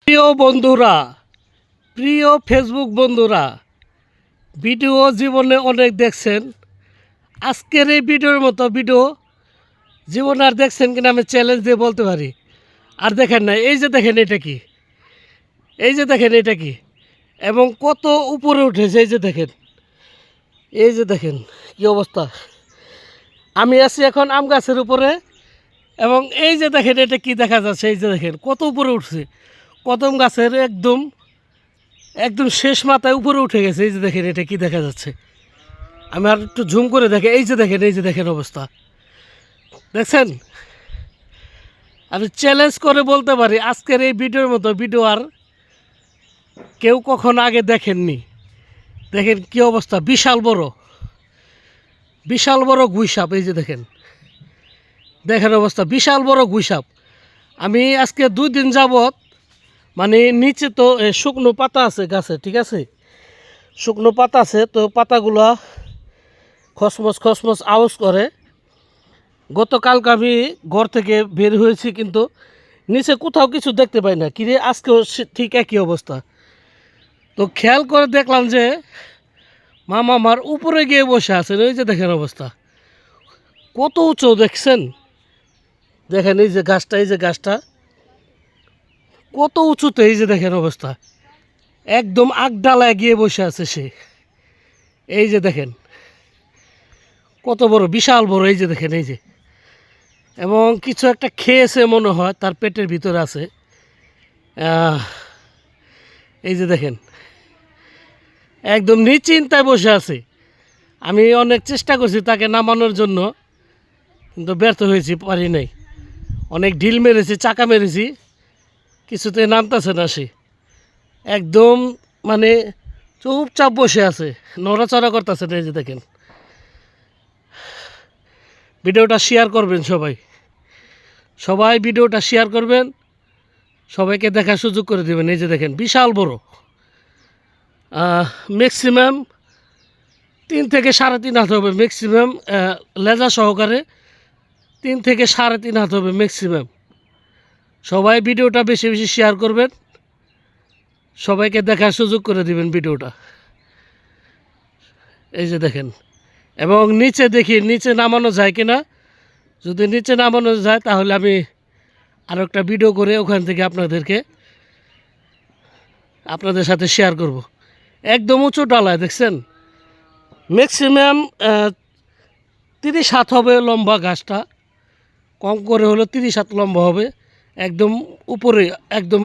প্রিয় বন্ধুরা, প্রিয় ফেসবুক বন্ধুরা, ভিডিও জীবনে অনেক দেখছেন। আজকের এই ভিডিওর মতো ভিডিও জীবনে আর দেখছেন কিনা আমি চ্যালেঞ্জ দিয়ে বলতে পারি। আর দেখেন না, এই যে দেখেন এটা কি, এই যে দেখেন এটা কি, এবং কত উপরে উঠেছে। এই যে দেখেন, এই যে দেখেন কী অবস্থা। আমি আছি এখন আম গাছের উপরে, এবং এই যে দেখেন এটা কি দেখা যাচ্ছে। এই যে দেখেন কত উপরে উঠছে, কদম গাছের একদম একদম শেষ মাথায় উপরে উঠে গেছে। এই যে দেখেন এটা কি দেখা যাচ্ছে। আমি আর একটু ঝুম করে দেখে, এই যে দেখেন, এই যে দেখেন অবস্থা দেখছেন। আমি চ্যালেঞ্জ করে বলতে পারি আজকের এই ভিডিওর মতো ভিডিও আর কেউ কখনো আগে দেখেননি। দেখেন কি অবস্থা, বিশাল বড় বিশাল বড় গুইসাপ। এই যে দেখেন, দেখেন অবস্থা, বিশাল বড় গুইসাপ। আমি আজকে 2 দিন যাবত মানে নিচে তো শুকনো পাতা আছে গাছে, ঠিক আছে, শুকনো পাতা আছে, তো পাতাগুলো খসমস খসমস আওয়াজ করে। গতকালকে আমি ঘর থেকে বের হয়েছি, কিন্তু নিচে কোথাও কিছু দেখতে পাই না। কিরে আজকেও ঠিক একই অবস্থা। তো খেয়াল করে দেখলাম যে মামা আমার উপরে গিয়ে বসে আছেন। ওই যে দেখেন অবস্থা কত উঁচু দেখছেন। দেখেন এই যে গাছটা, এই যে গাছটা কত উঁচুতে। এই যে দেখেন অবস্থা, একদম আগডালায় গিয়ে বসে আছে সে। এই যে দেখেন কত বড়, বিশাল বড়। এই যে দেখেন, এই যে, এবং কিছু একটা খেয়েছে মনে হয়, তার পেটের ভিতরে আছে। এই যে দেখেন একদম নিশ্চিন্তায় বসে আছে। আমি অনেক চেষ্টা করছি তাকে নামানোর জন্য, কিন্তু ব্যর্থ হয়েছি, পারি নাই। অনেক ঢিল মেরেছি, চাকা মেরেছি, কিছুতে নামতেছে না সে। একদম মানে চুপচাপ বসে আছে, নড়াচড়া করতেছে না। এই যে দেখেন, ভিডিওটা শেয়ার করবেন সবাই, সবাই ভিডিওটা শেয়ার করবেন, সবাইকে দেখার সুযোগ করে দেবেন। এই যে দেখেন বিশাল বড়, ম্যাক্সিমাম 3 থেকে 3.5 হাত হবে ম্যাক্সিমাম, লেজা সহকারে 3 থেকে 3.5 হাত হবে ম্যাক্সিমাম। সবাই ভিডিওটা বেশি বেশি শেয়ার করবেন, সবাইকে দেখার সুযোগ করে দিবেন ভিডিওটা। এই যে দেখেন, এবং নিচে দেখি নিচে নামানো যায় কিনা। যদি নিচে নামানো যায় তাহলে আমি আরও একটা ভিডিও করে ওখান থেকে আপনাদের সাথে শেয়ার করব। একদম উঁচু ডালায় দেখছেন, ম্যাক্সিমাম 30 হাত হবে লম্বা গাছটা, কম করে হলো 30 হাত লম্বা হবে, একদম উপরে একদম